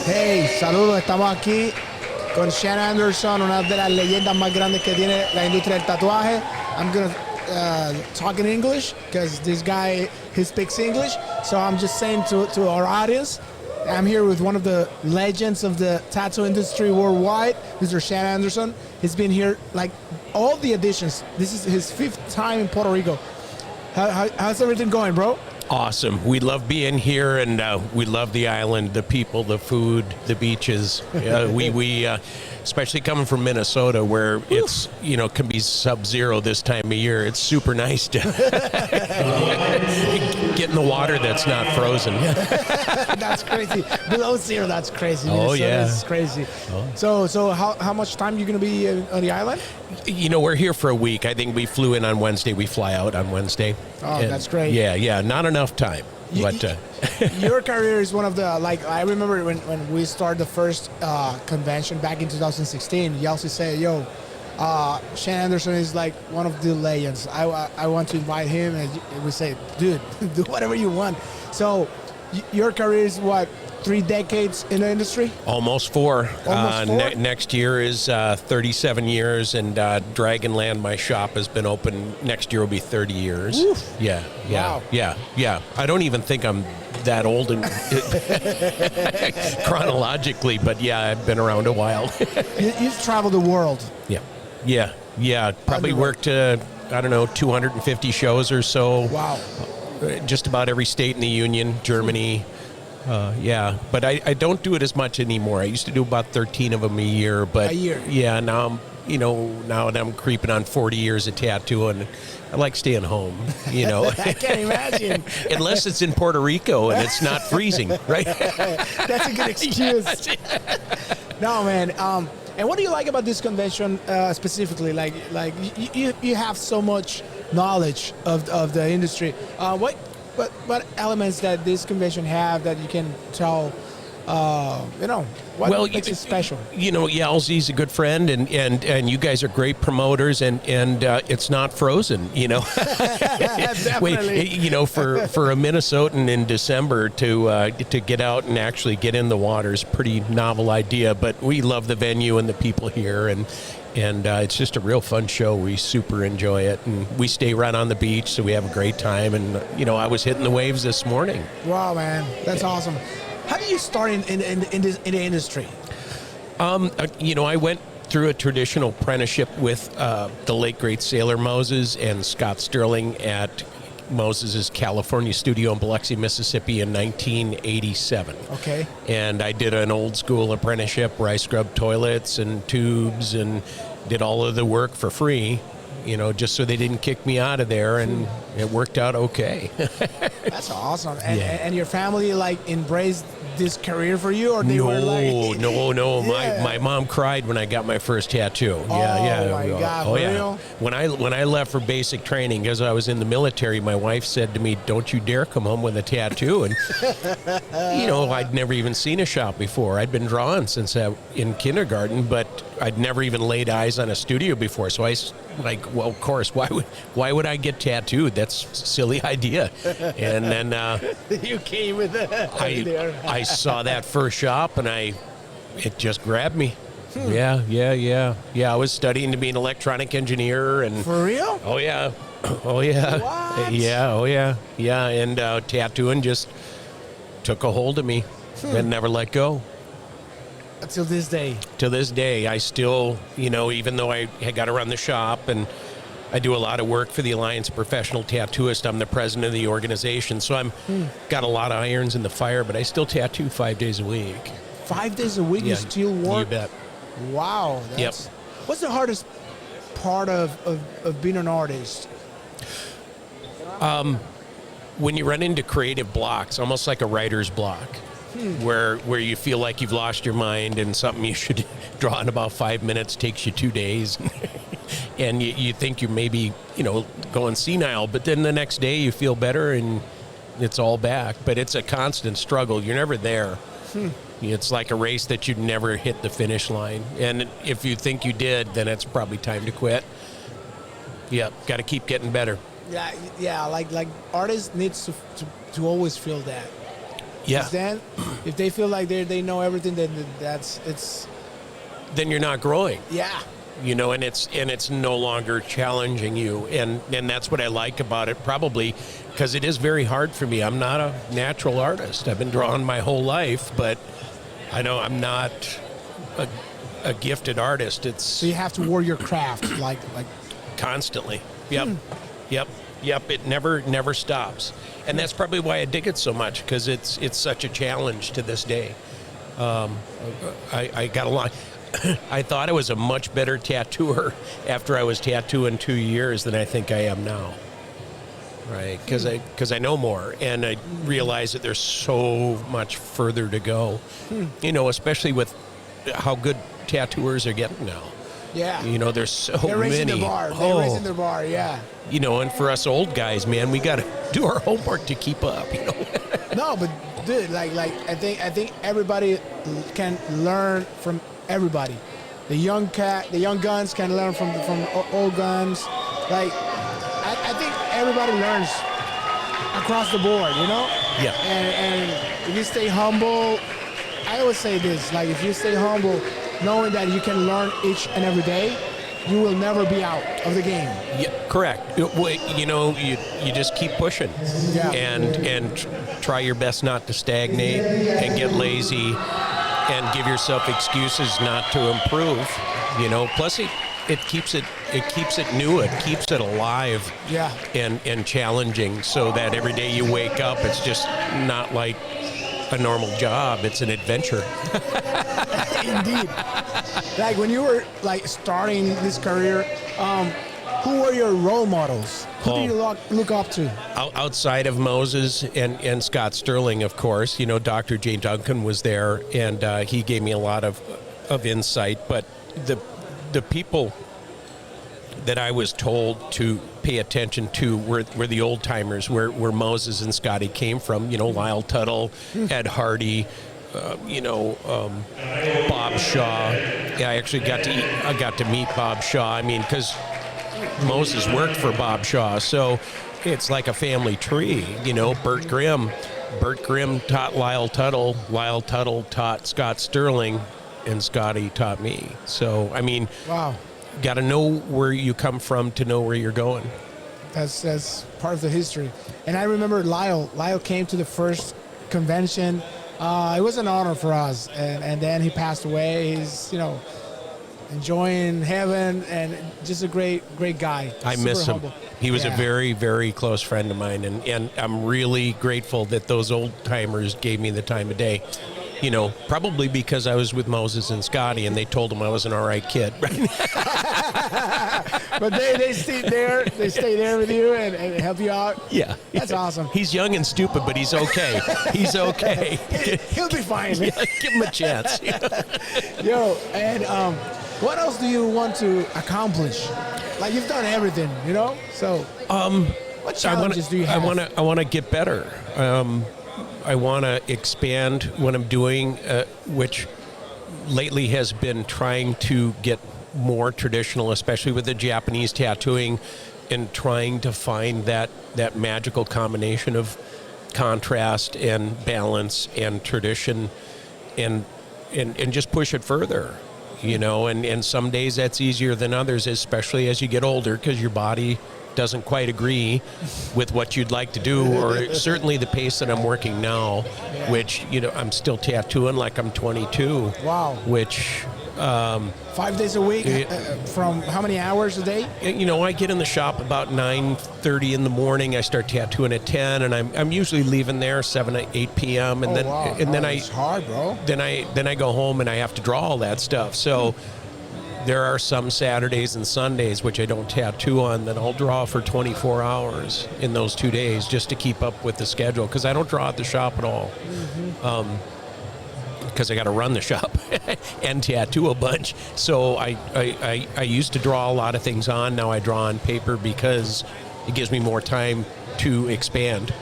Hey, saludos, estamos aquí con Shahn Anderson, una de las leyendas más grandes que tiene la industria del tatuaje. I'm gonna talk in English because this guy, he speaks English. So I'm just saying to our audience, I'm here with one of the legends of the tattoo industry worldwide, Mr. Shahn Anderson. He's been here like all the editions. This is his 5th time in Puerto Rico. How's everything going, bro? Awesome. We love being here, and we love the island, the people, the food, the beaches. We especially coming from Minnesota, where it's can be sub-zero this time of year. It's super nice to get in the water that's not frozen. That's crazy. Below zero, that's crazy. Oh, yeah. It's crazy. Oh. So how much time are you going to be on the island? We're here for a week. I think we flew in on Wednesday. We fly out on Wednesday. Oh, and that's great. Yeah. Not enough time. Your career is one of the, I remember when we started the first convention back in 2016, you also say, Shahn Anderson is like one of the legends. I want to invite him, and we say, dude, do whatever you want. So your career is what, 3 decades in the industry? Almost 4. Almost 4? Next year is 37 years, and Dragonland, my shop, has been open. Next year will be 30 years. Oof. Yeah. I don't even think I'm that old chronologically, but yeah, I've been around a while. You've traveled the world. Yeah. Probably worked 250 shows or so. Wow. Just about every state in the Union, Germany. But I don't do it as much anymore. I used to do about 13 of them a year. But yeah, now now that I'm creeping on 40 years of tattooing, I like staying home. I can't imagine. Unless it's in Puerto Rico and it's not freezing, right? That's a good excuse. No, man. And what do you like about this convention specifically? Like you have so much knowledge of the industry. What elements that this convention have that you can tell, what makes it special? Yalzi's a good friend, and you guys are great promoters, and it's not frozen, Definitely. For a Minnesotan in December to get out and actually get in the water is a pretty novel idea, but we love the venue and the people here, and it's just a real fun show. We super enjoy it, and we stay right on the beach, so we have a great time. And I was hitting the waves this morning. Wow, man, that's awesome. How did you start in the industry? I went through a traditional apprenticeship with the late great Sailor Moses and Scott Sterling at Moses' California studio in Biloxi, Mississippi in 1987. Okay. And I did an old school apprenticeship where I scrubbed toilets and tubes and did all of the work for free, just so they didn't kick me out of there, and it worked out okay. That's awesome. And your family embraced this career for you, or they were like... No. Yeah. My mom cried when I got my first tattoo. Oh my God, for real? When I left for basic training, because I was in the military, my wife said to me, "Don't you dare come home with a tattoo." And I'd never even seen a shop before. I'd been drawing since in kindergarten, but I'd never even laid eyes on a studio before. So I well, of course, why would I get tattooed? That's a silly idea. And then you came with it. I saw that first shop, and it just grabbed me. Yeah. I was studying to be an electronic engineer, and for real? Oh yeah. What? Yeah. And tattooing just took a hold of me and never let go. Until this day. To this day, I still, even though I got to run the shop and I do a lot of work for the Alliance of Professional Tattooists, I'm the president of the organization, so I'm got a lot of irons in the fire, but I still tattoo 5 days a week. 5 days a week, Yeah, you still work? You bet. Wow. Yep. What's the hardest part of being an artist? When you run into creative blocks, almost like a writer's block, where you feel like you've lost your mind and something you should draw in about 5 minutes takes you 2 days, and you think you're maybe going senile, but then the next day you feel better and it's all back. But it's a constant struggle. You're never there. It's like a race that you'd never hit the finish line, and if you think you did, then it's probably time to quit. Yep, got to keep getting better. Yeah. Like artists needs to always feel that. Yeah. 'Cause then, if they feel like they know everything, then then you're not growing. yeah. You know, and it's no longer challenging you, and that's what I like about it, probably because it is very hard for me. I'm not a natural artist. I've been drawing my whole life, but I know I'm not a gifted artist. So you have to work your craft like constantly. Yep, yep. It never stops, and that's probably why I dig it so much, because it's such a challenge to this day. I got a lot. I thought I was a much better tattooer after I was tattooing 2 years than I think I am now. Right, because I know more, and I realize that there's so much further to go. You know, especially with how good tattooers are getting now. Yeah. You know, there's so They're raising many. the bar. They're raising the bar. Yeah. You know, and for us old guys, man, we got to do our homework to keep up. You know. No, but dude, like I think everybody can learn from everybody. The young guns can learn from old guns. Like I think everybody learns across the board, you know. Yeah. And if you stay humble, I always say this: like if you stay humble, knowing that you can learn each and every day, you will never be out of the game. Yeah, correct. You know, you just keep pushing, Yeah. and try your best not to stagnate and get lazy, and give yourself excuses not to improve. You know, plus it keeps it new. It keeps it alive. Yeah. And challenging, so that every day you wake up, it's just not like a normal job. It's an adventure. Indeed. Like when you were like starting this career, who were your role models? Who do you look up to? Outside of Moses and Scott Sterling, of course, you know, Dr. Jay Duncan was there, and he gave me a lot of insight. But the people that I was told to pay attention to were the old timers, where Moses and Scotty came from. You know, Lyle Tuttle, Ed Hardy, Bob Shaw. Yeah, I actually got to meet Bob Shaw. I mean, because Moses worked for Bob Shaw, so it's like a family tree. You know, Bert Grimm taught Lyle Tuttle. Lyle Tuttle taught Scott Sterling, and Scotty taught me. So, I mean, wow. Got to know where you come from to know where you're going. That's part of the history. And I remember Lyle came to the first convention. It was an honor for us. And then he passed away. He's, you know, enjoying heaven, and just a great guy. I miss him. Humble. He was a very, very close friend of mine. And I'm really grateful that those old timers gave me the time of day. You know, probably because I was with Moses and Scotty, and they told him I was an all right kid. But they stayed there. They stay there with you and help you out. Yeah. That's awesome. He's young and stupid, but he's okay. He's okay. He'll be fine. Yeah, give him a chance. Yo, and what else do you want to accomplish? Like, you've done everything, you know? So, what challenges do you have? I want to get better. I want to expand what I'm doing, which lately has been trying to get more traditional, especially with the Japanese tattooing, and trying to find that magical combination of contrast and balance and tradition, and just push it further, you know. And some days that's easier than others, especially as you get older, because your body doesn't quite agree with what you'd like to do, or certainly the pace that I'm working now, which, you know, I'm still tattooing like I'm 22. Wow. Which 5 days a week, from how many hours a day? You know, I get in the shop about 9:30 in the morning. I start tattooing at 10, and I'm usually leaving there 7 or 8 p.m. And then it's hard, bro. Then I go home and I have to draw all that stuff. So there are some Saturdays and Sundays, which I don't tattoo on, that I'll draw for 24 hours in those 2 days just to keep up with the schedule, because I don't draw at the shop at all. Because I got to run the shop and tattoo a bunch. So I used to draw a lot of things on. Now I draw on paper because it gives me more time to expand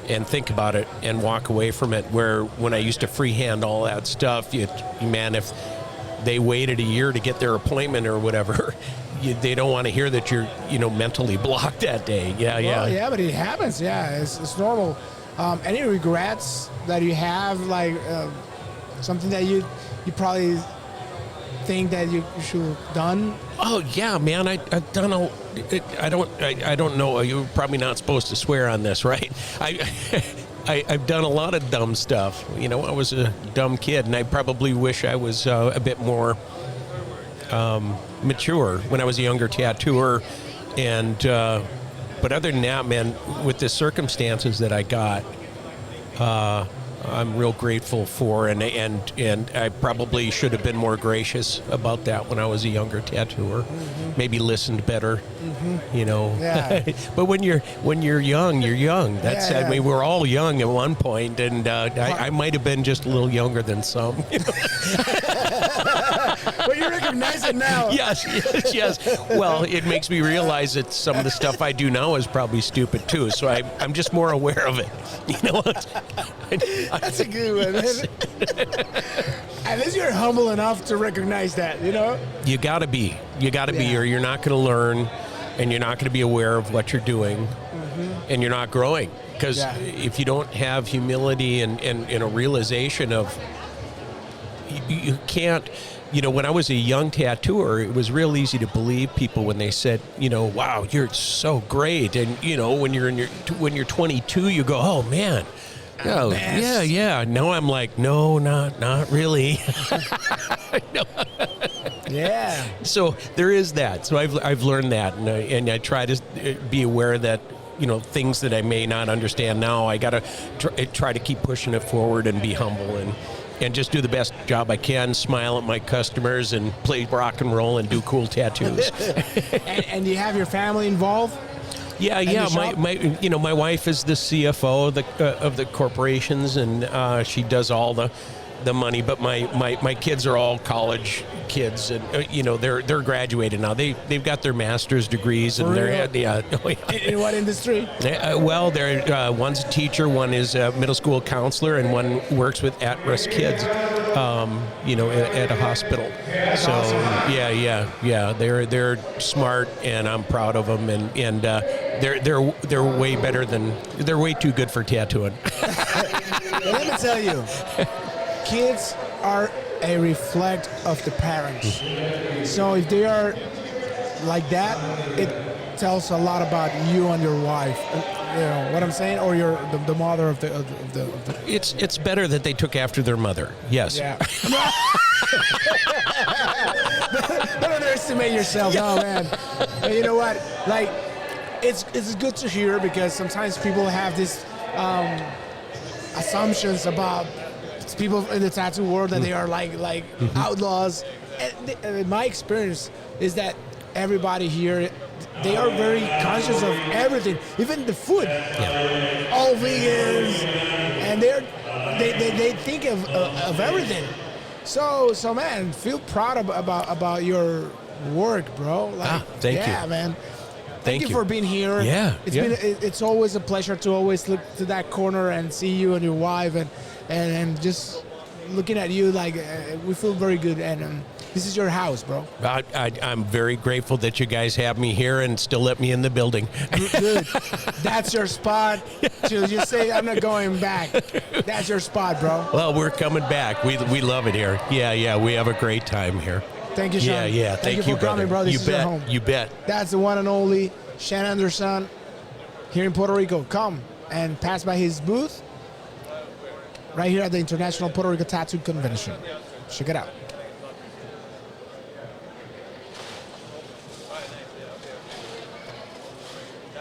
and think about it and walk away from it. Where when I used to freehand all that stuff, man, if they waited a year to get their appointment or whatever, they don't want to hear that you're, you know, mentally blocked that day. Yeah. Well, yeah, but it happens. Yeah, it's normal. Any regrets that you have, like something that you probably think that you should have done? Oh yeah, man, I've done I don't know. You're probably not supposed to swear on this, right? I've done a lot of dumb stuff. You know, I was a dumb kid, and I probably wish I was a bit more mature when I was a younger tattooer. And but other than that, man, with the circumstances that I got, I'm real grateful for, and I probably should have been more gracious about that when I was a younger tattooer. Maybe listened better, you know. Yeah. But when you're young, you're young. That's I mean, we're all young at one point, and I might have been just a little younger than some. You know? But you recognize it now. Yes. Well, it makes me realize that some of the stuff I do now is probably stupid too. So I'm just more aware of it. You know what? That's a good one. At least you're humble enough to recognize that, you know? You gotta be, or you're not going to learn, and you're not going to be aware of what you're doing, and you're not growing. Because if you don't have humility and a realization of, you can't, you know, when I was a young tattooer, it was real easy to believe people when they said, you know, wow, you're so great. And, you know, when you're 22, you go, oh man. Oh, yeah. Now I'm like, no, not really. No. Yeah. So there is that. So I've learned that, and I try to be aware that, you know, things that I may not understand now, I gotta try to keep pushing it forward and be humble and just do the best job I can, smile at my customers and play rock and roll and do cool tattoos. and you have your family involved? Yeah. My wife is the CFO of the corporations, and she does all the money. But my kids are all college kids, and you know, they're graduated now. They've got their master's degrees, and they're In what industry? Well, they're one's a teacher, one is a middle school counselor, and one works with at-risk kids. You know, at a hospital. So awesome. Yeah. They're smart, and I'm proud of them, and they're way better they're way too good for tattooing. Well, let me tell you, kids are a reflect of the parents. So if they are like that, it tells a lot about you and your wife. You know what I'm saying, or the mother of the. It's better that they took after their mother. Yes. Yeah. Don't underestimate yourself, no, man. But you know what? Like, it's good to hear, because sometimes people have this assumptions about people in the tattoo world that they are like outlaws. And my experience is that everybody here, they are very conscious of everything, even the food. Yeah. All vegans, and they think of everything. So man, feel proud about your work, bro. Like, thank you. Yeah, man. Thank you for being here. Yeah. It's always a pleasure to always look to that corner and see you and your wife, and just looking at you, like we feel very good, and this is your house, bro. I'm very grateful that you guys have me here and still let me in the building. Good. That's your spot. To just say, I'm not going back. That's your spot, bro. Well, we're coming back. We love it here. Yeah. We have a great time here. Thank you, Shahn. Yeah. Thank you, for coming, bro. This is your home. You bet. That's the one and only Shahn Anderson here in Puerto Rico. Come and pass by his booth right here at the International Puerto Rico Tattoo Convention. Check it out.